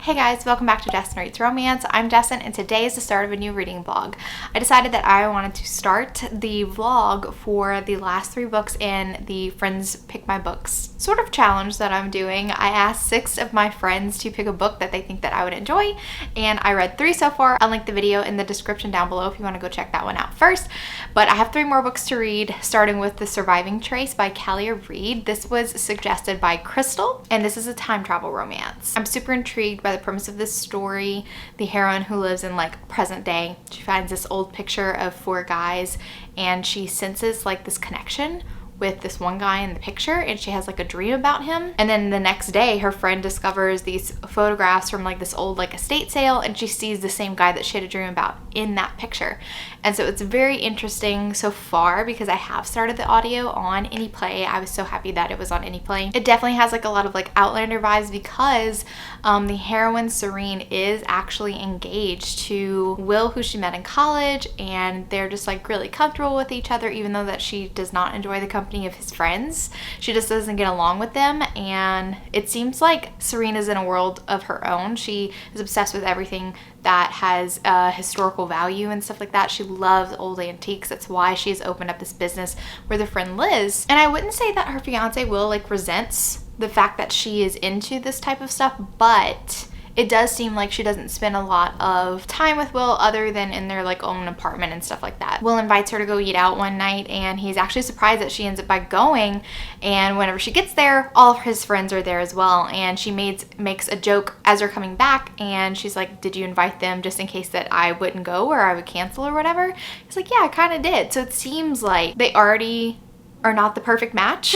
Hey guys, welcome back to Destin Reads Romance. I'm Destin and today is the start of a new reading vlog. I decided that I wanted to start the vlog for the last 3 books in the Friends Pick My Books sort of challenge that I'm doing. I asked 6 of my friends to pick a book that they think that I would enjoy, and I read 3 so far. I'll link the video in the description down below if you want to go check that one out first. But I have 3 more books to read, starting with The Surviving Trace by Calia. This was suggested by Crystal, and this is a time travel romance. I'm super intrigued by the premise of this story. The heroine, who lives in like present day, she finds this old picture of 4 guys and she senses like this connection with this one guy in the picture, and she has like a dream about him. And then the next day her friend discovers these photographs from like this old like estate sale, and she sees the same guy that she had a dream about in that picture. And so it's very interesting so far because I have started the audio on AnyPlay. I was so happy that it was on AnyPlay. It definitely has like a lot of like Outlander vibes because the heroine Serene is actually engaged to Will, who she met in college, and they're just like really comfortable with each other, even though that she does not enjoy the company of his friends. She just doesn't get along with them, and it seems like Serene is in a world of her own. She is obsessed with everything that has historical value and stuff like that. She loves old antiques. That's why she has opened up this business with her friend Liz. And I wouldn't say that her fiance Will like resents the fact that she is into this type of stuff, but it does seem like she doesn't spend a lot of time with Will other than in their like own apartment and stuff like that. Will invites her to go eat out one night, and he's actually surprised that she ends up by going, and whenever she gets there, all of his friends are there as well. And she makes a joke as they're coming back, and she's like, did you invite them just in case that I wouldn't go or I would cancel or whatever? He's like, yeah, I kind of did. So it seems like they already are not the perfect match.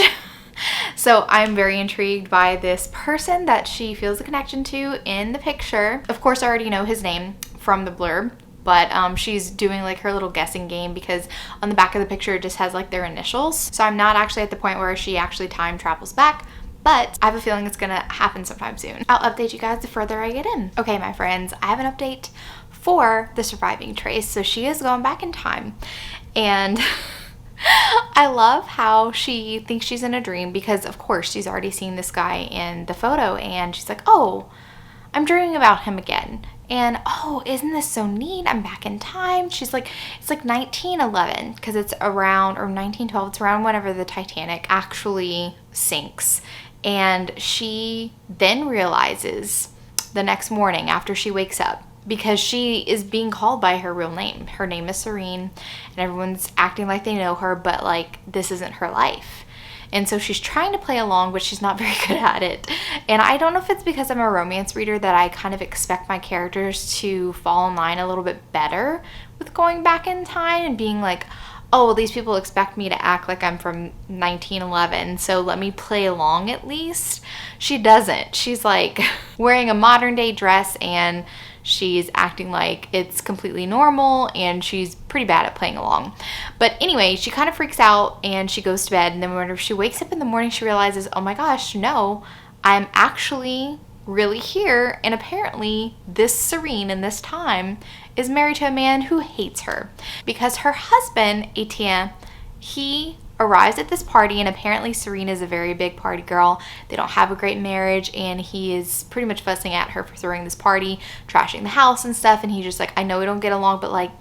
So I'm very intrigued by this person that she feels a connection to in the picture. Of course, I already know his name from the blurb, but she's doing like her little guessing game because on the back of the picture it just has like their initials. So I'm not actually at the point where she actually time travels back, but I have a feeling it's gonna happen sometime soon. I'll update you guys the further I get in. Okay, my friends, I have an update for The Surviving Trace. So she is going back in time, and I love how she thinks she's in a dream because of course she's already seen this guy in the photo, and she's like, oh, I'm dreaming about him again. And oh, isn't this so neat? I'm back in time. She's like, it's like 1911 because it's around, or 1912, it's around whenever the Titanic actually sinks. And she then realizes the next morning after she wakes up, because she is being called by her real name. Her name is Serene, and everyone's acting like they know her, but like this isn't her life. And so she's trying to play along, but she's not very good at it. And I don't know if it's because I'm a romance reader that I kind of expect my characters to fall in line a little bit better with going back in time and being like, oh, well, these people expect me to act like I'm from 1911, so let me play along at least. She doesn't. She's like wearing a modern day dress, and she's acting like it's completely normal, and she's pretty bad at playing along. But anyway, she kind of freaks out and she goes to bed, and then whenever she wakes up in the morning, she realizes, oh my gosh, no, I'm actually really here, and apparently this Serene in this time is married to a man who hates her because her husband, Etienne, he arrives at this party, and apparently Serene is a very big party girl. They don't have a great marriage, and he is pretty much fussing at her for throwing this party, trashing the house and stuff, and he's just like, I know we don't get along, but like,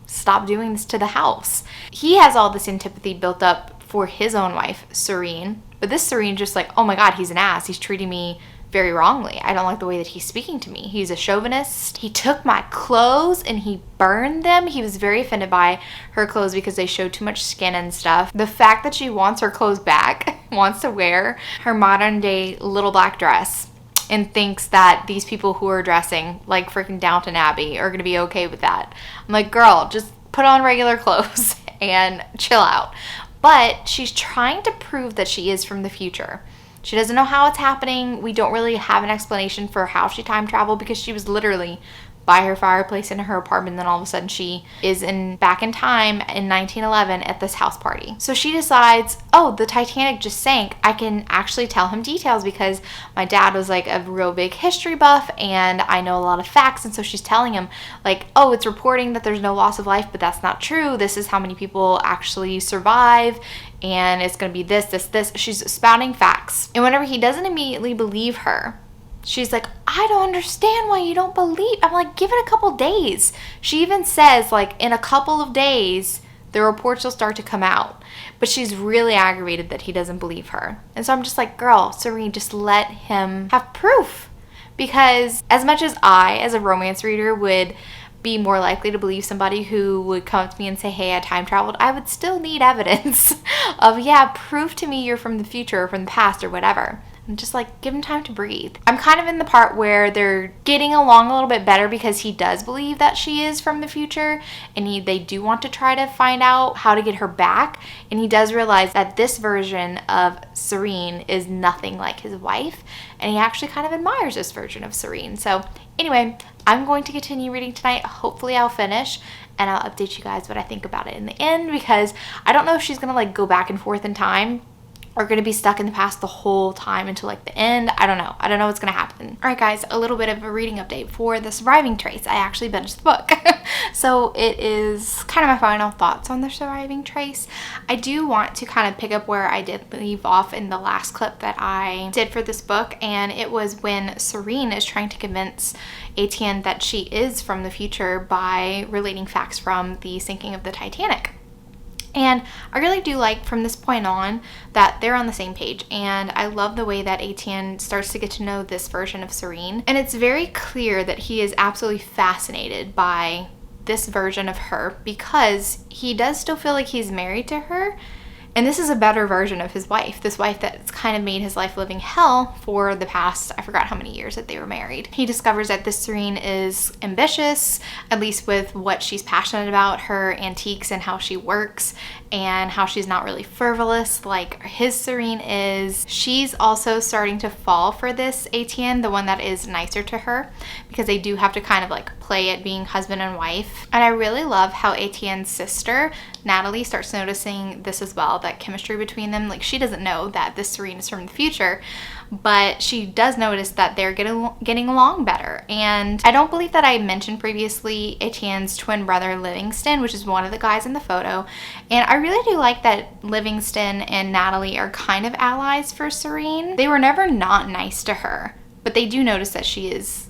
stop doing this to the house. He has all this antipathy built up for his own wife, Serene, but this Serene just like, oh my god, he's an ass. He's treating me very wrongly. I don't like the way that he's speaking to me. He's a chauvinist. He took my clothes and he burned them. He was very offended by her clothes because they showed too much skin and stuff. The fact that she wants her clothes back, wants to wear her modern day little black dress, and thinks that these people who are dressing like freaking Downton Abbey are gonna be okay with that. I'm like, girl, just put on regular clothes and chill out. But she's trying to prove that she is from the future. She doesn't know how it's happening. We don't really have an explanation for how she time traveled because she was literally by her fireplace in her apartment, then all of a sudden she is back in time in 1911 at this house party. So she decides, oh, the Titanic just sank. I can actually tell him details because my dad was like a real big history buff and I know a lot of facts. And so she's telling him like, oh, it's reporting that there's no loss of life, but that's not true. This is how many people actually survive, and it's going to be this. She's spouting facts. And whenever he doesn't immediately believe her, she's like, I don't understand why you don't believe. I'm like, give it a couple days. She even says, like, in a couple of days, the reports will start to come out. But she's really aggravated that he doesn't believe her. And so I'm just like, girl, Serene, just let him have proof. Because as much as I, as a romance reader, would be more likely to believe somebody who would come up to me and say, hey, I time traveled, I would still need evidence of, yeah, prove to me you're from the future or from the past or whatever. And just like, give him time to breathe. I'm kind of in the part where they're getting along a little bit better because he does believe that she is from the future, and they do want to try to find out how to get her back. And he does realize that this version of Serene is nothing like his wife, and he actually kind of admires this version of Serene. So anyway, I'm going to continue reading tonight. Hopefully I'll finish, and I'll update you guys what I think about it in the end, because I don't know if she's gonna like go back and forth in time are going to be stuck in the past the whole time until like the end. I don't know. I don't know what's going to happen. All right, guys, a little bit of a reading update for The Surviving Trace. I actually binged the book. So it is kind of my final thoughts on The Surviving Trace. I do want to kind of pick up where I did leave off in the last clip that I did for this book. And it was when Serene is trying to convince Etienne that she is from the future by relating facts from the sinking of the Titanic. And I really do like from this point on that they're on the same page, and I love the way that Etienne starts to get to know this version of Serene. And it's very clear that he is absolutely fascinated by this version of her because he does still feel like he's married to her. And this is a better version of his wife, this wife that's kind of made his life living hell for the past, I forgot how many years that they were married. He discovers that this Serene is ambitious, at least with what she's passionate about, her antiques and how she works, and how she's not really frivolous like his Serene is. She's also starting to fall for this Etienne, the one that is nicer to her, because they do have to kind of like play at being husband and wife. And I really love how Etienne's sister, Natalie, starts noticing this as well, that chemistry between them. Like, she doesn't know that this Serene is from the future, but she does notice that they're getting along better. And I don't believe that I mentioned previously Etienne's twin brother Livingston, which is one of the guys in the photo. And I really do like that Livingston and Natalie are kind of allies for Serene. They were never not nice to her, but they do notice that she is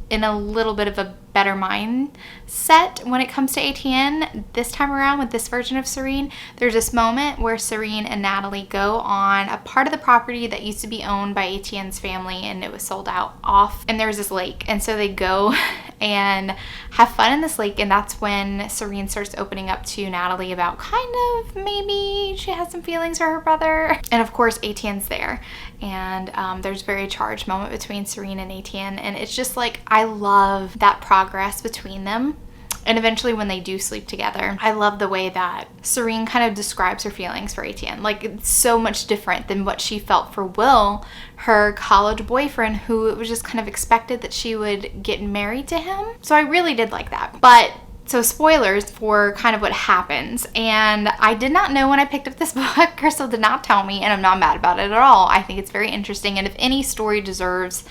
in a little bit of a better mindset when it comes to Etienne. This time around with this version of Serene, there's this moment where Serene and Natalie go on a part of the property that used to be owned by Etienne's family, and it was sold out off, and there's this lake, and so they go and have fun in this lake. And that's when Serene starts opening up to Natalie about kind of maybe she has some feelings for her brother, and of course Etienne's there, and there's a very charged moment between Serene and Etienne, and it's just like, I love that progress between them. And eventually when they do sleep together, I love the way that Serene kind of describes her feelings for Etienne. Like, it's so much different than what she felt for Will, her college boyfriend, who it was just kind of expected that she would get married to him. So I really did like that. But so spoilers for kind of what happens. And I did not know when I picked up this book. Crystal did not tell me, and I'm not mad about it at all. I think it's very interesting. And if any story deserves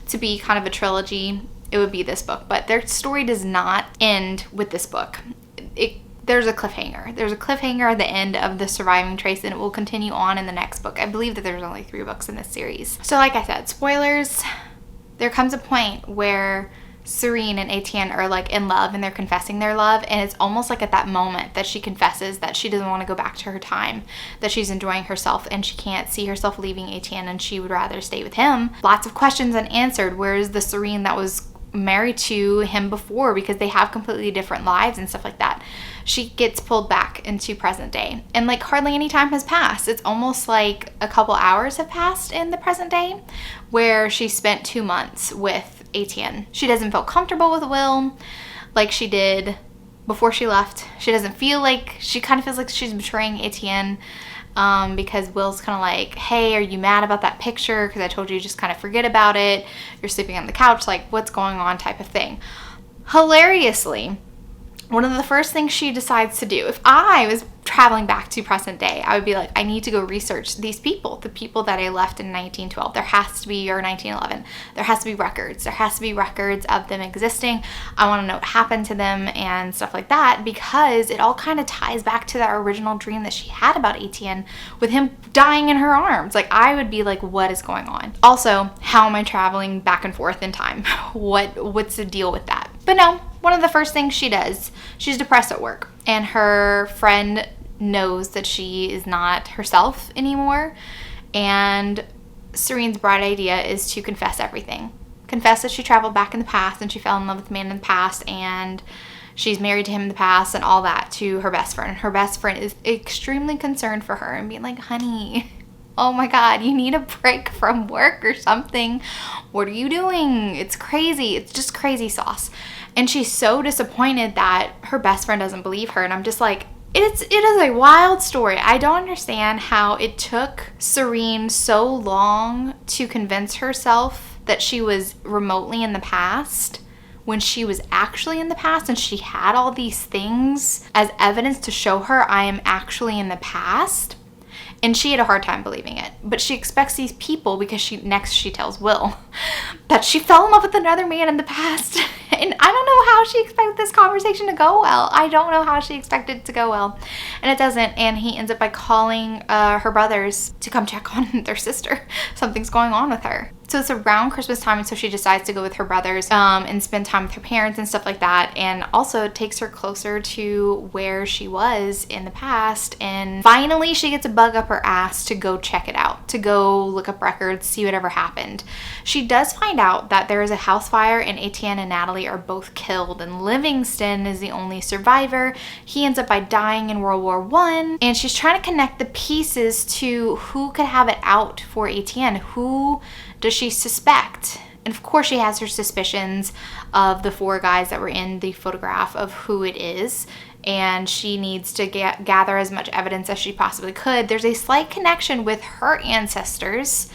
to be kind of a trilogy, it would be this book. But their story does not end with this book. There's a cliffhanger. There's a cliffhanger at the end of The Surviving Trace, and it will continue on in the next book. I believe that there's only 3 books in this series. So like I said, spoilers, there comes a point where Serene and Etienne are like in love, and they're confessing their love, and it's almost like at that moment that she confesses that she doesn't want to go back to her time, that she's enjoying herself and she can't see herself leaving Etienne, and she would rather stay with him. Lots of questions unanswered. Where is the Serene that was married to him before? Because they have completely different lives and stuff like that. She gets pulled back into present day, and like hardly any time has passed. It's almost like a couple hours have passed in the present day, where she spent 2 months with Etienne. She doesn't feel comfortable with Will like she did before she left. She doesn't feel like, she kind of feels like she's betraying Etienne, because Will's kind of like, hey, are you mad about that picture? Because I told you just kind of forget about it. You're sleeping on the couch, like what's going on, type of thing. Hilariously, one of the first things she decides to do, if I was traveling back to present day, I would be like, I need to go research these people, the people that I left in 1912. There has to be, or 1911. There has to be records. There has to be records of them existing. I want to know what happened to them and stuff like that, because it all kind of ties back to that original dream that she had about Etienne with him dying in her arms. Like, I would be like, what is going on? Also, how am I traveling back and forth in time? What's the deal with that? But no, one of the first things she does, she's depressed at work, and her friend knows that she is not herself anymore, and Serene's bright idea is to confess everything. Confess that she traveled back in the past and she fell in love with a man in the past, and she's married to him in the past and all that, to her best friend. Her best friend is extremely concerned for her and being like, honey, oh my God, you need a break from work or something. What are you doing? It's crazy. It's just crazy sauce. And she's so disappointed that her best friend doesn't believe her. And I'm just like, it is a wild story. I don't understand how it took Serene so long to convince herself that she was remotely in the past when she was actually in the past, and she had all these things as evidence to show her I am actually in the past. And she had a hard time believing it. But she expects these people, because she tells Will that she fell in love with another man in the past. And I don't know how she expected this conversation to go well. I don't know how she expected it to go well. And it doesn't. And he ends up by calling her brothers to come check on their sister. Something's going on with her. So it's around Christmas time, and so she decides to go with her brothers and spend time with her parents and stuff like that. And also it takes her closer to where she was in the past. And finally she gets a bug up her ass to go check it out, to go look up records, see whatever happened. She does find out that there is a house fire and Etienne and Natalie are both killed, and Livingston is the only survivor. He ends up by dying in World War I, and she's trying to connect the pieces to who could have it out for Etienne. Who does she suspect? And of course she has her suspicions of the 4 guys that were in the photograph of who it is, and she needs to gather as much evidence as she possibly could. There's a slight connection with her ancestors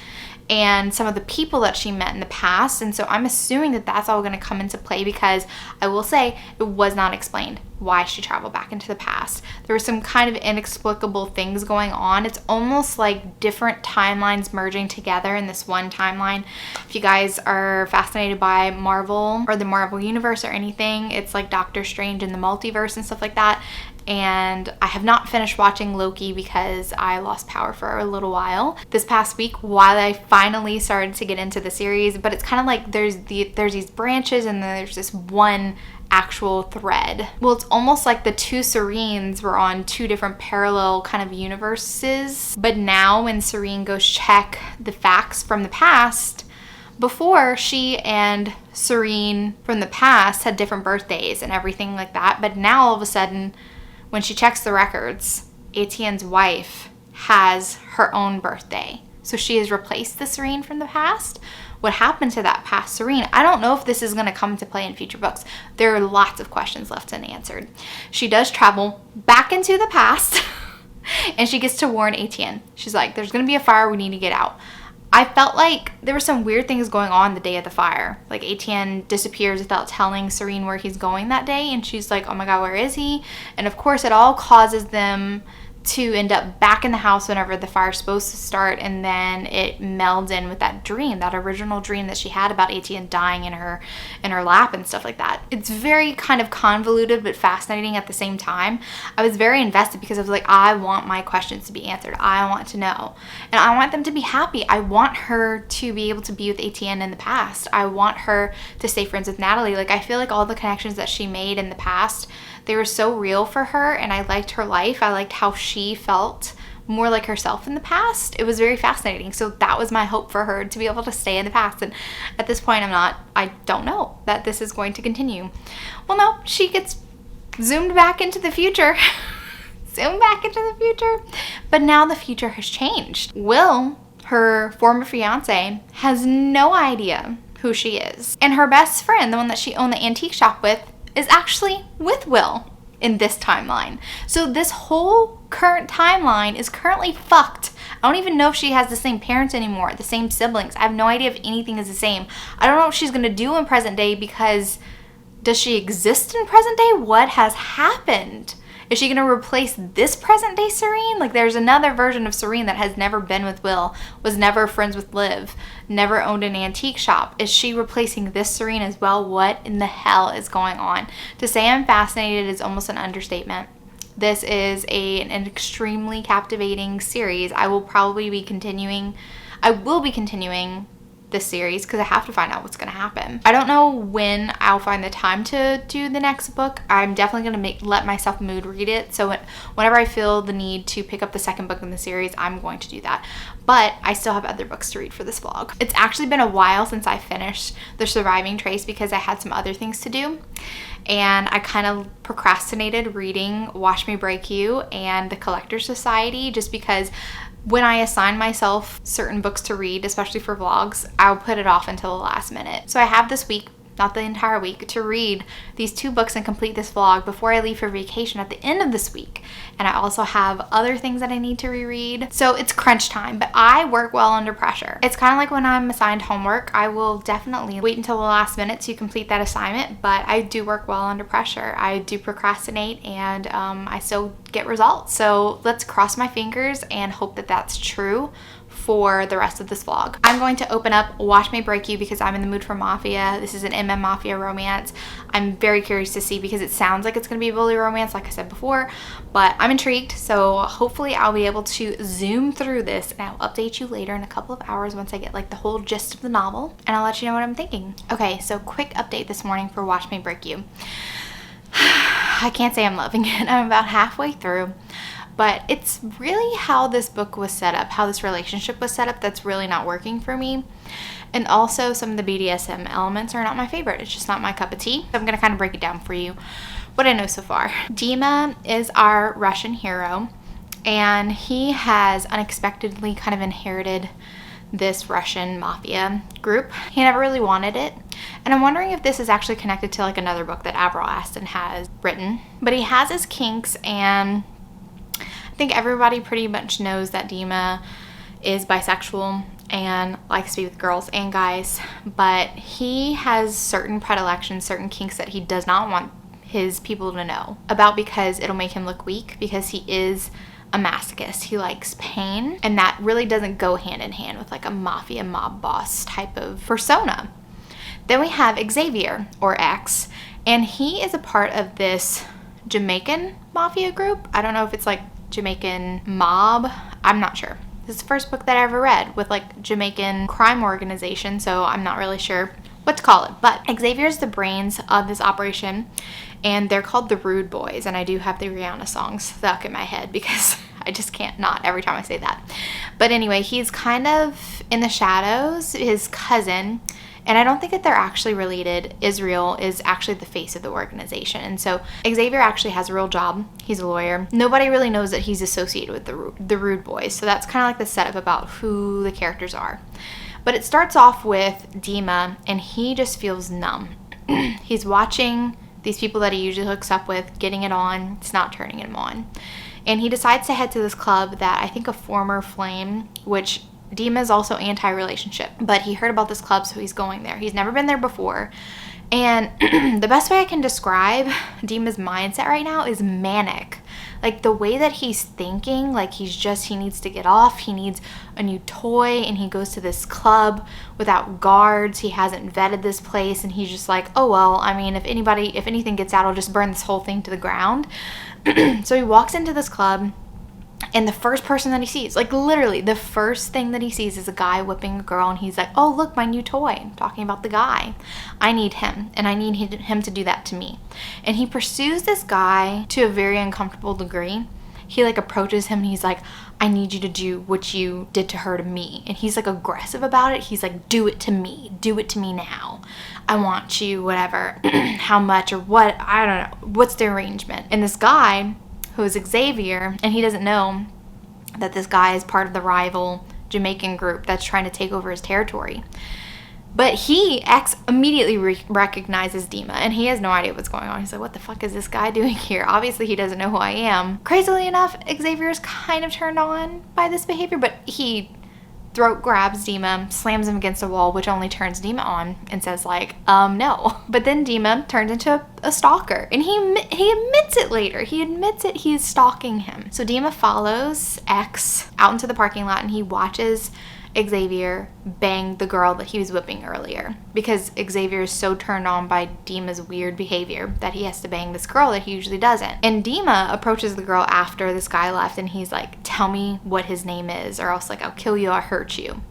and some of the people that she met in the past, and so I'm assuming that that's all going to come into play, because I will say it was not explained why she traveled back into the past. There were some kind of inexplicable things going on. It's almost like different timelines merging together in this one timeline. If you guys are fascinated by Marvel or the Marvel universe or anything, it's like Doctor Strange in the multiverse and stuff like that. And I have not finished watching Loki because I lost power for a little while this past week while I finally started to get into the series. But it's kind of like there's these branches, and then there's this one actual thread. Well, it's almost like the 2 Serenes were on 2 different parallel kind of universes. But now when Serene goes check the facts from the past, before, she and Serene from the past had different birthdays and everything like that. But now all of a sudden, when she checks the records, Etienne's wife has her own birthday. So she has replaced the Serene from the past. What happened to that past Serene? I don't know if this is going to come into play in future books. There are lots of questions left unanswered. She does travel back into the past and she gets to warn Etienne. She's like, there's going to be a fire, we need to get out. I felt like there were some weird things going on the day of the fire. Like Etienne disappears without telling Serene where he's going that day, and she's like, oh my God, where is he? And of course it all causes them to end up back in the house whenever the fire's supposed to start, and then it melds in with that dream, that original dream that she had about Etienne dying in her lap and stuff like that. It's very kind of convoluted but fascinating at the same time. I was very invested because I was like, I want my questions to be answered. I want to know, and I want them to be happy. I want her to be able to be with Etienne in the past. I want her to stay friends with Natalie. Like, I feel like all the connections that she made in the past, they were so real for her, and I liked her life. I liked how she felt more like herself in the past. It was very fascinating. So that was my hope for her, to be able to stay in the past. And at this point, I don't know that this is going to continue. Well, no, she gets zoomed back into the future. Zoomed back into the future. But now the future has changed. Will, her former fiance, has no idea who she is. And her best friend, the one that she owned the antique shop with, is actually with Will in this timeline. So this whole current timeline is currently fucked. I don't even know if she has the same parents anymore, the same siblings. I have no idea if anything is the same. I don't know what she's going to do in present day, because does she exist in present day? What has happened? Is she gonna replace this present day Serene? Like, there's another version of Serene that has never been with Will, was never friends with Liv, never owned an antique shop. Is she replacing this Serene as well? What in the hell is going on? To say I'm fascinated is almost an understatement. This is an extremely captivating series. I will be continuing this series because I have to find out what's going to happen. I don't know when I'll find the time to do the next book. I'm definitely going to let myself mood read it. So whenever I feel the need to pick up the second book in the series, I'm going to do that. But I still have other books to read for this vlog. It's actually been a while since I finished The Surviving Trace because I had some other things to do. And I kind of procrastinated reading Watch Me Break You and The Collector's Society just because when I assign myself certain books to read, especially for vlogs, I'll put it off until the last minute. So I have this week, not the entire week, to read these 2 books and complete this vlog before I leave for vacation at the end of this week. And I also have other things that I need to reread. So it's crunch time, but I work well under pressure. It's kind of like when I'm assigned homework. I will definitely wait until the last minute to complete that assignment, but I do work well under pressure. I do procrastinate and I still get results. So let's cross my fingers and hope that that's true for the rest of this vlog. I'm going to open up Watch Me Break You because I'm in the mood for Mafia. This is an MM Mafia romance. I'm very curious to see because it sounds like it's going to be a bully romance like I said before, but I'm intrigued. So hopefully I'll be able to zoom through this and I'll update you later in a couple of hours once I get like the whole gist of the novel and I'll let you know what I'm thinking. Okay, so quick update this morning for Watch Me Break You. I can't say I'm loving it. I'm about halfway through. But it's really how this book was set up, how this relationship was set up, that's really not working for me. And also some of the BDSM elements are not my favorite. It's just not my cup of tea. So I'm going to kind of break it down for you, what I know so far. Dima is our Russian hero, and he has unexpectedly kind of inherited this Russian mafia group. He never really wanted it. And I'm wondering if this is actually connected to like another book that Avril Ashton has written. But he has his kinks, and I think everybody pretty much knows that Dima is bisexual and likes to be with girls and guys, but he has certain predilections, certain kinks that he does not want his people to know about because it'll make him look weak, because he is a masochist. He likes pain, and that really doesn't go hand in hand with like a mafia mob boss type of persona. Then we have Xavier, or X, and he is a part of this Jamaican mafia group. I don't know if it's like Jamaican mob. I'm not sure. This is the first book that I ever read with like Jamaican crime organization, so I'm not really sure what to call it. But Xavier's the brains of this operation, and they're called the Rude Boys, and I do have the Rihanna song stuck in my head because I just can't not every time I say that. But anyway, he's kind of in the shadows. His cousin, and I don't think that they're actually related, Israel, is actually the face of the organization. And so Xavier actually has a real job. He's a lawyer. Nobody really knows that he's associated with the Rude Boys. So that's kind of like the setup about who the characters are. But it starts off with Dima, and he just feels numb. He's watching these people that he usually hooks up with getting it on. It's not turning him on. And he decides to head to this club that I think a former flame, which Dima is also anti-relationship, but he heard about this club, so he's going there. He's never been there before. And the best way I can describe Dima's mindset right now is manic. Like the way that he's thinking, like he needs to get off, he needs a new toy, and he goes to this club without guards. He hasn't vetted this place, and he's just like, oh well, I mean, if anything gets out, I'll just burn this whole thing to the ground. So he walks into this club, and the first person that he sees, like literally the first thing that he sees, is a guy whipping a girl, and he's like, oh look, my new toy. I'm talking about the guy. I need him, and I need him to do that to me. And he pursues this guy to a very uncomfortable degree. He like approaches him, and he's like, I need you to do what you did to her to me. And he's like aggressive about it. He's like, do it to me now. I want you, whatever. How much or what, I don't know. What's the arrangement? And this guy, who is Xavier, and he doesn't know that this guy is part of the rival Jamaican group that's trying to take over his territory. But X immediately recognizes Dima, and he has no idea what's going on. He's like, what the fuck is this guy doing here? Obviously, he doesn't know who I am. Crazily enough, Xavier is kind of turned on by this behavior, but he throat grabs Dima, slams him against a wall, which only turns Dima on and says like, no. But then Dima turns into a stalker, and he admits it later. He admits it, he's stalking him. So Dima follows X out into the parking lot, and he watches Xavier bang the girl that he was whipping earlier, because Xavier is so turned on by Dima's weird behavior that he has to bang this girl that he usually doesn't. And Dima approaches the girl after this guy left, and he's like, tell me what his name is, or else like I'll kill you, I'll hurt you.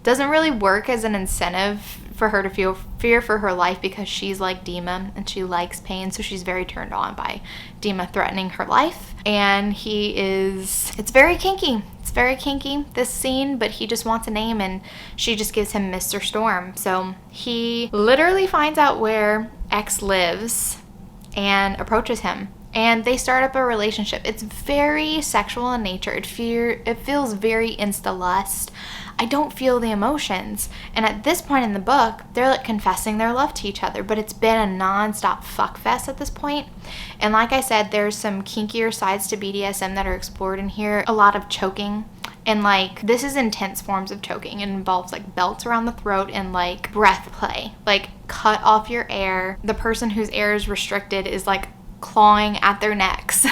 Doesn't really work as an incentive for her to feel fear for her life, because she's like Dima and she likes pain, so she's very turned on by Dima threatening her life. And it's very kinky. It's very kinky, this scene, but he just wants a name, and she just gives him Mr. Storm. So he literally finds out where X lives and approaches him. And they start up a relationship. It's very sexual in nature. It feels very insta-lust. I don't feel the emotions. And at this point in the book, they're like confessing their love to each other, but it's been a non-stop fuck fest at this point. And like I said, there's some kinkier sides to BDSM that are explored in here. A lot of choking. And like, this is intense forms of choking. It involves like belts around the throat and like breath play. Like, cut off your air. The person whose air is restricted is like clawing at their necks.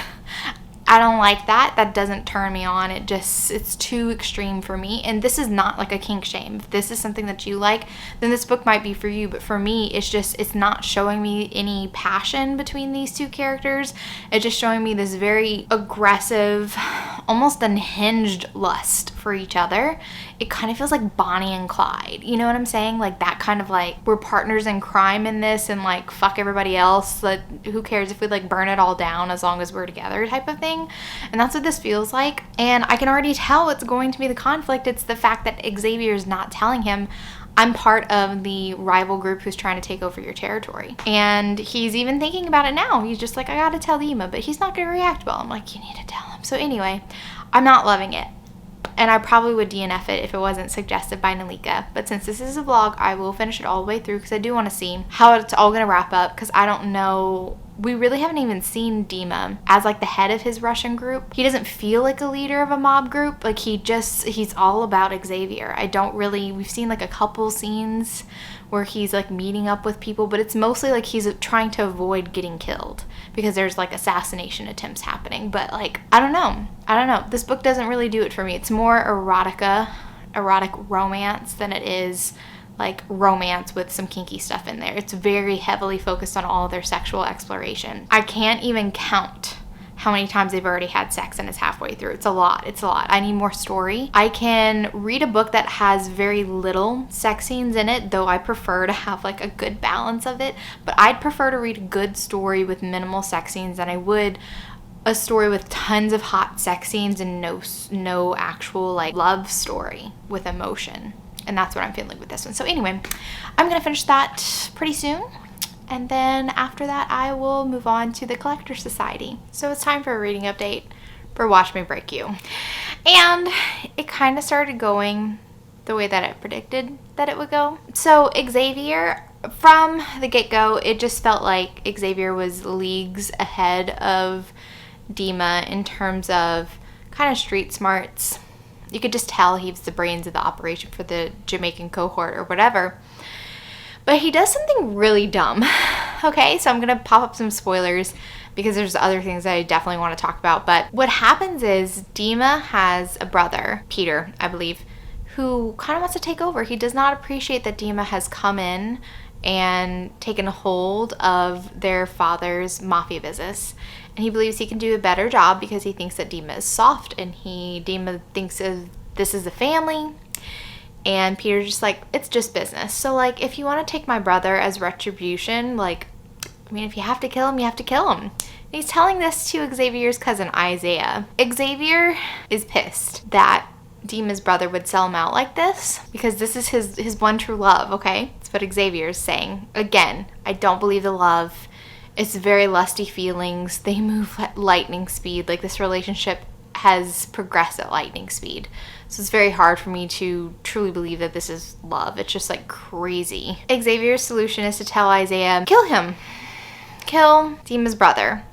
I don't like that. That doesn't turn me on. It's too extreme for me. And this is not like a kink shame. If this is something that you like, then this book might be for you. But for me, it's not showing me any passion between these two characters. It's just showing me this very aggressive, almost unhinged lust for each other. It kind of feels like Bonnie and Clyde. You know what I'm saying? Like that kind of like, we're partners in crime in this, and like fuck everybody else. Like, who cares if we like burn it all down as long as we're together type of thing. And that's what this feels like. And I can already tell what's going to be the conflict. It's the fact that Xavier's not telling him, I'm part of the rival group who's trying to take over your territory. And he's even thinking about it now. He's just like, I gotta tell Dima, but he's not gonna react well. I'm like, you need to tell him. So anyway, I'm not loving it. And I probably would DNF it if it wasn't suggested by Nilika. But since this is a vlog, I will finish it all the way through, because I do want to see how it's all going to wrap up, because I don't know. We really haven't even seen Dima as like the head of his Russian group. He doesn't feel like a leader of a mob group. Like he's all about Xavier. We've seen like a couple scenes where he's like meeting up with people, but it's mostly like he's trying to avoid getting killed because there's like assassination attempts happening. But like, I don't know. This book doesn't really do it for me. It's more erotic romance than it is like romance with some kinky stuff in there. It's very heavily focused on all of their sexual exploration. I can't even count how many times they've already had sex and it's halfway through. It's a lot. I need more story. I can read a book that has very little sex scenes in it, though I prefer to have like a good balance of it. But I'd prefer to read a good story with minimal sex scenes than I would a story with tons of hot sex scenes and no actual like love story with emotion. And that's what I'm feeling with this one. So anyway, I'm gonna finish that pretty soon. And then after that, I will move on to the Collector Society. So it's time for a reading update for Watch Me Break You. And it kind of started going the way that I predicted that it would go. So Xavier, from the get-go, it just felt like Xavier was leagues ahead of Dima in terms of kind of street smarts. You could just tell he was the brains of the operation for the Jamaican cohort or whatever. But he does something really dumb. Okay, so I'm going to pop up some spoilers because there's other things that I definitely want to talk about. But what happens is Dima has a brother, Peter, I believe, who kind of wants to take over. He does not appreciate that Dima has come in and taken a hold of their father's mafia business. And he believes he can do a better job because he thinks that Dima is soft, and Dima thinks of this is a family. And Peter's just like, it's just business. So like, if you want to take my brother as retribution, like, I mean, if you have to kill him, you have to kill him. And he's telling this to Xavier's cousin, Isaiah. Xavier is pissed that Dima's brother would sell him out like this because this is his one true love, okay? That's what Xavier is saying. Again, I don't believe the love. It's very lusty feelings. They move at lightning speed. Like, this relationship has progressed at lightning speed. So it's very hard for me to truly believe that this is love. It's just like crazy. Xavier's solution is to tell Isaiah, kill him. Kill Dima's brother.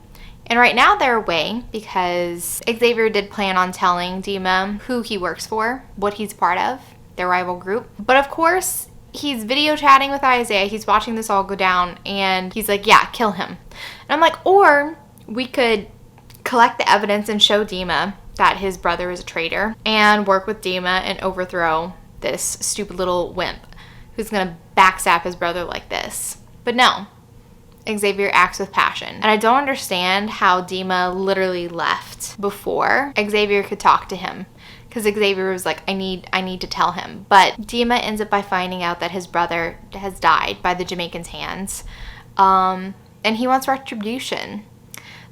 And right now they're away because Xavier did plan on telling Dima who he works for, what he's part of. their rival group. But of course, he's video chatting with Isaiah. He's watching this all go down, and he's like, yeah, kill him. And I'm like, or we could collect the evidence and show Dima that his brother is a traitor and work with Dima and overthrow this stupid little wimp who's gonna backstab his brother like this. But no, Xavier acts with passion. And I don't understand how Dima literally left before Xavier could talk to him, because Xavier was like, I need to tell him. But Dima ends up by finding out that his brother has died by the Jamaicans' hands, and he wants retribution.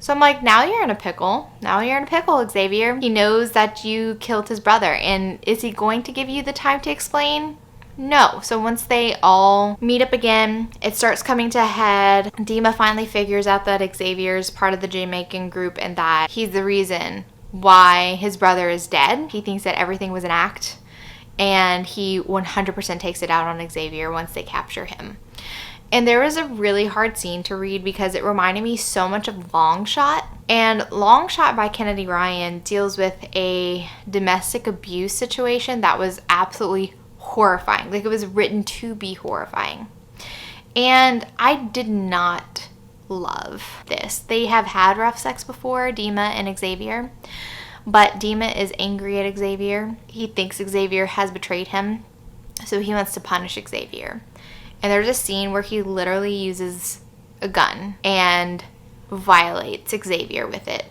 So I'm like, now you're in a pickle. Now you're in a pickle, Xavier. He knows that you killed his brother, and is he going to give you the time to explain? No. So once they all meet up again, it starts coming to a head. Dima finally figures out that Xavier's part of the Jamaican group and that he's the reason why his brother is dead. He thinks that everything was an act, and he 100% takes it out on Xavier once they capture him. And there was a really hard scene to read because it reminded me so much of Long Shot. And Long Shot by Kennedy Ryan deals with a domestic abuse situation that was absolutely horrifying. Like, it was written to be horrifying. And I did not love this. They have had rough sex before, Dima and Xavier. But Dima is angry at Xavier. He thinks Xavier has betrayed him, so he wants to punish Xavier. And there's a scene where he literally uses a gun and violates Xavier with it.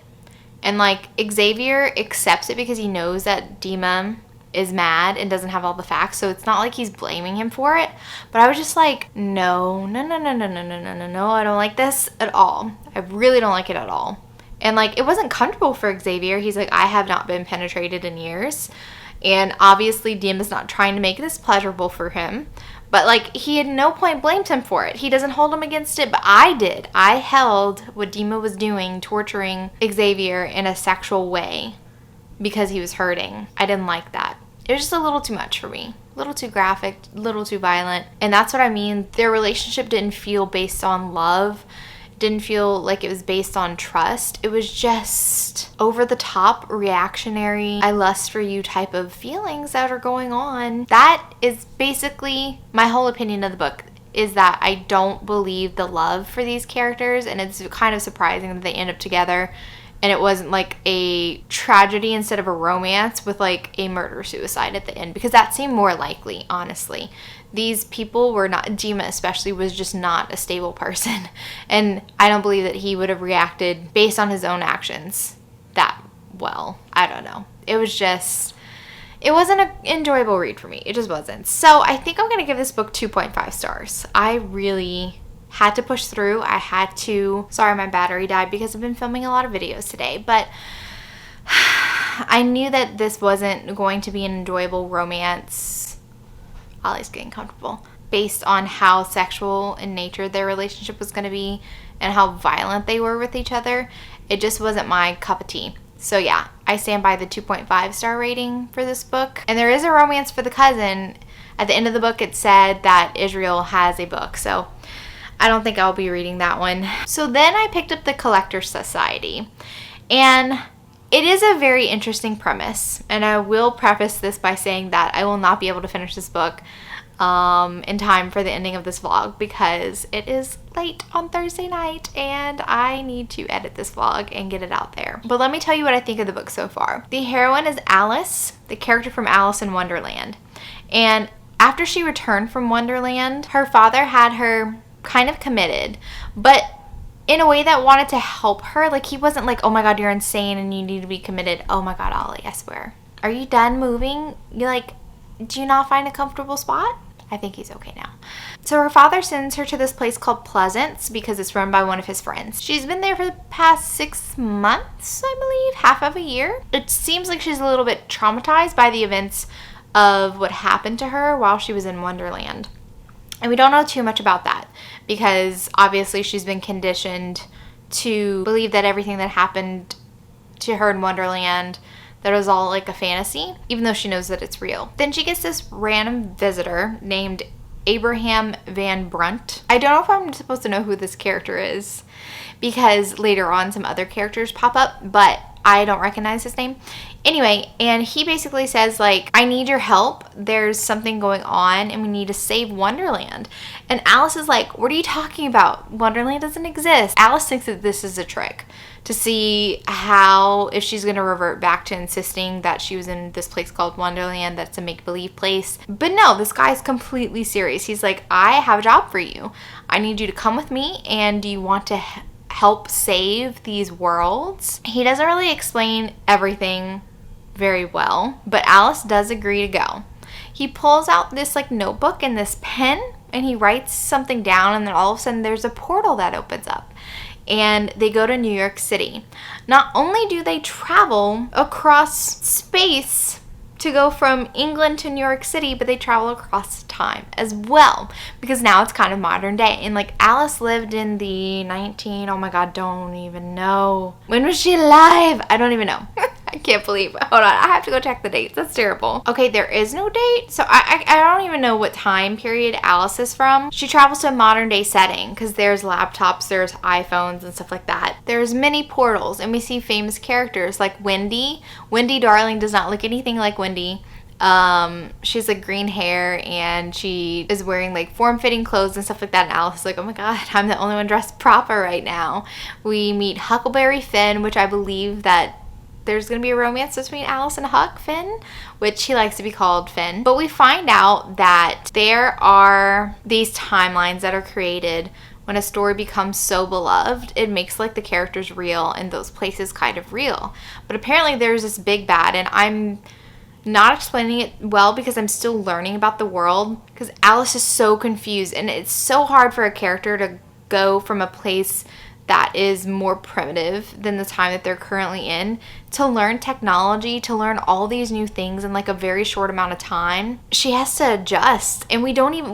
And like, Xavier accepts it because he knows that Dima is mad and doesn't have all the facts, so it's not like he's blaming him for it. But I was just like, no, I don't like this at all. I really don't like it at all. And like, it wasn't comfortable for Xavier. He's like, I have not been penetrated in years. And obviously Dima's not trying to make this pleasurable for him. But like, he at no point blamed him for it. He doesn't hold him against it, but I did. I held what Dima was doing, torturing Xavier in a sexual way because he was hurting. I didn't like that. It was just a little too much for me. A little too graphic, a little too violent. And that's what I mean. Their relationship didn't feel based on love. Didn't feel like it was based on trust. It was just over the top, reactionary, I lust for you type of feelings that are going on. That is basically my whole opinion of the book, is that I don't believe the love for these characters, and it's kind of surprising that they end up together and it wasn't like a tragedy instead of a romance with like a murder-suicide at the end, because that seemed more likely, honestly. These people were not, Dima especially was just not a stable person, and I don't believe that he would have reacted based on his own actions that well. I don't know. It was just, it wasn't an enjoyable read for me. It just wasn't. So I think I'm going to give this book 2.5 stars. I really had to push through. I had to, sorry my battery died because I've been filming a lot of videos today, but I knew that this wasn't going to be an enjoyable romance. Ollie's getting comfortable. Based on how sexual in nature their relationship was going to be and how violent they were with each other. It just wasn't my cup of tea. So yeah, I stand by the 2.5 star rating for this book. And there is a romance for the cousin. At the end of the book, it said that Israel has a book. So I don't think I'll be reading that one. So then I picked up The Collector's Society. And it is a very interesting premise. And I will preface this by saying that I will not be able to finish this book in time for the ending of this vlog because it is late on Thursday night and I need to edit this vlog and get it out there. But let me tell you what I think of the book so far. The heroine is Alice, the character from Alice in Wonderland. And after she returned from Wonderland, her father had her kind of committed, but in a way that wanted to help her. Like, he wasn't like, oh my god, you're insane and you need to be committed. Oh my god, Ollie, I swear. Are you done moving? You like, do you not find a comfortable spot? I think he's okay now. So her father sends her to this place called Pleasance because it's run by one of his friends. She's been there for the past 6 months, I believe, half of a year. It seems like she's a little bit traumatized by the events of what happened to her while she was in Wonderland. And we don't know too much about that because obviously she's been conditioned to believe that everything that happened to her in Wonderland, that it was all like a fantasy, even though she knows that it's real. Then she gets this random visitor named Abraham Van Brunt. I don't know if I'm supposed to know who this character is because later on some other characters pop up, but I don't recognize his name. Anyway, and he basically says, like, I need your help. There's something going on and we need to save Wonderland. And Alice is like, what are you talking about? Wonderland doesn't exist. Alice thinks that this is a trick to see how, if she's going to revert back to insisting that she was in this place called Wonderland, that's a make-believe place. But no, this guy's completely serious. He's like, I have a job for you. I need you to come with me, and do you want to help save these worlds? He doesn't really explain everything very well, but Alice does agree to go. He pulls out this like notebook and this pen, and he writes something down, and then all of a sudden there's a portal that opens up and they go to New York City. Not only do they travel across space to go from England to New York City, but they travel across time as well, because now it's kind of modern day. And like, Alice lived in the oh my god, don't even know. When was she alive? I don't even know. I can't believe it. Hold on, I have to go check the dates. That's terrible. Okay, there is no date. So I don't even know what time period Alice is from. She travels to a modern day setting because there's laptops, there's iPhones and stuff like that. There's many portals, and we see famous characters like Wendy. Wendy Darling does not look anything like Wendy. She has like green hair, and she is wearing like form-fitting clothes and stuff like that, and Alice is like, oh my god, I'm the only one dressed proper right now. We meet Huckleberry Finn, which I believe that there's going to be a romance between Alice and Huck Finn, which he likes to be called Finn. But we find out that there are these timelines that are created when a story becomes so beloved, it makes like the characters real and those places kind of real. But apparently there's this big bad, and I'm not explaining it well because I'm still learning about the world, because Alice is so confused, and it's so hard for a character to go from a place that is more primitive than the time that they're currently in to learn technology, to learn all these new things in like a very short amount of time. She has to adjust, and we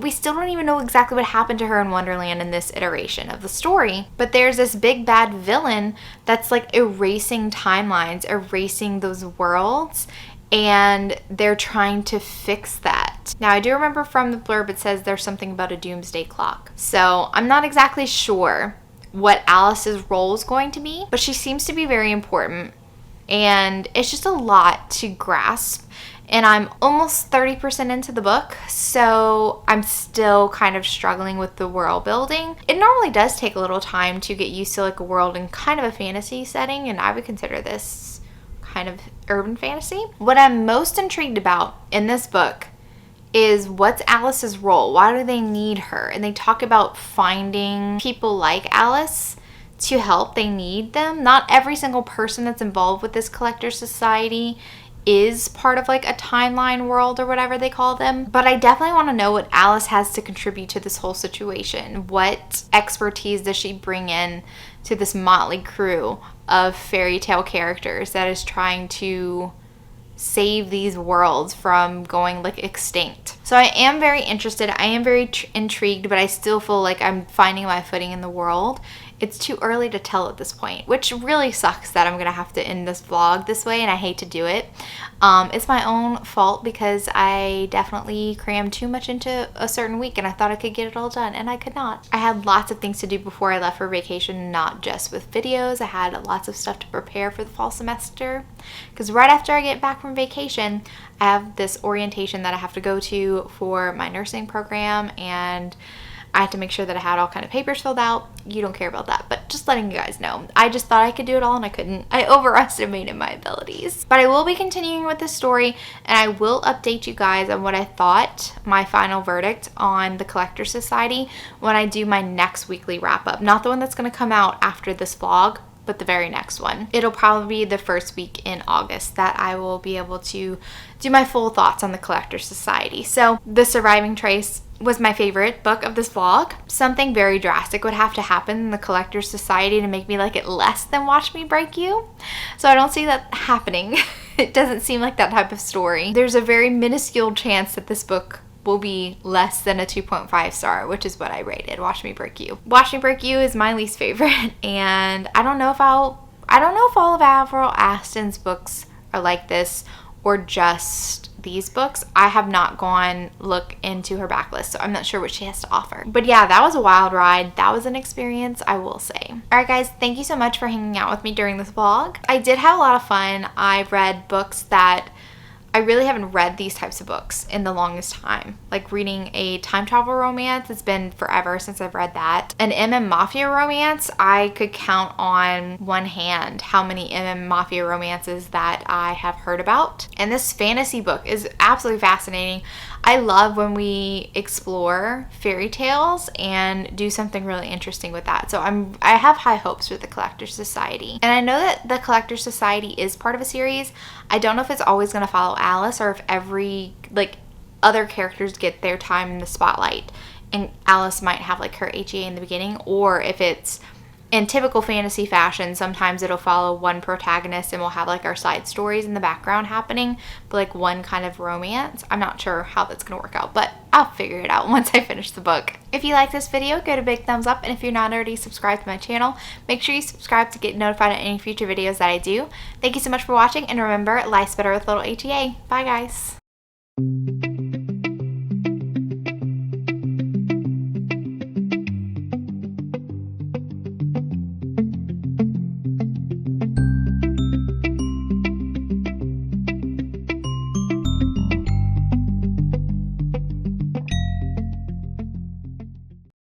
still don't even know exactly what happened to her in Wonderland in this iteration of the story. But there's this big bad villain that's like erasing timelines, erasing those worlds, and they're trying to fix that. Now, I do remember from the blurb it says there's something about a doomsday clock. So I'm not exactly sure what Alice's role is going to be, but she seems to be very important, and it's just a lot to grasp. And I'm almost 30% into the book, so I'm still kind of struggling with the world building. It normally does take a little time to get used to like a world in kind of a fantasy setting, and I would consider this kind of urban fantasy. What I'm most intrigued about in this book is what's Alice's role? Why do they need her? And they talk about finding people like Alice to help. They need them. Not every single person that's involved with this collector society is part of like a timeline world or whatever they call them. But I definitely want to know what Alice has to contribute to this whole situation. What expertise does she bring in to this motley crew of fairy tale characters that is trying to save these worlds from going like extinct? So I am very interested. I am very intrigued, but I still feel like I'm finding my footing in the world. It's too early to tell at this point, which really sucks that I'm gonna have to end this vlog this way, and I hate to do it. It's my own fault because I definitely crammed too much into a certain week, and I thought I could get it all done, and I could not. I had lots of things to do before I left for vacation, not just with videos. I had lots of stuff to prepare for the fall semester, because right after I get back from vacation, I have this orientation that I have to go to for my nursing program, and I had to make sure that I had all kind of papers filled out. You don't care about that, but just letting you guys know. I just thought I could do it all, and I couldn't. I overestimated my abilities. But I will be continuing with this story, and I will update you guys on what I thought, my final verdict on the Collector Society, when I do my next weekly wrap-up. Not the one that's going to come out after this vlog, but the very next one. It'll probably be the first week in August that I will be able to do my full thoughts on the Collector Society. So, The Surviving Trace was my favorite book of this vlog. Something very drastic would have to happen in the Collector Society to make me like it less than Watch Me Break You. So I don't see that happening. It doesn't seem like that type of story. There's a very minuscule chance that this book will be less than a 2.5 star, which is what I rated Watch Me Break You. Watch Me Break You is my least favorite, and I don't know if all of Avril Ashton's books are like this, or just these books, I have not gone look into her backlist, so I'm not sure what she has to offer. But yeah, that was a wild ride. That was an experience, I will say. Alright guys, thank you so much for hanging out with me during this vlog. I did have a lot of fun. I read books that I really haven't read these types of books in the longest time. Like reading a time travel romance, it's been forever since I've read that. An MM Mafia romance, I could count on one hand how many MM Mafia romances that I have heard about. And this fantasy book is absolutely fascinating. I love when we explore fairy tales and do something really interesting with that. So I have high hopes for the Collector's Society. And I know that the Collector's Society is part of a series. I don't know if it's always going to follow Alice or if every, like, other characters get their time in the spotlight and Alice might have like her HEA in the beginning, or if it's in typical fantasy fashion, sometimes it'll follow one protagonist and we'll have like our side stories in the background happening, but like one kind of romance. I'm not sure how that's gonna work out, but I'll figure it out once I finish the book. If you like this video, give it a big thumbs up, and if you're not already subscribed to my channel, make sure you subscribe to get notified of any future videos that I do. Thank you so much for watching, and remember, life's better with little HEA. Bye guys.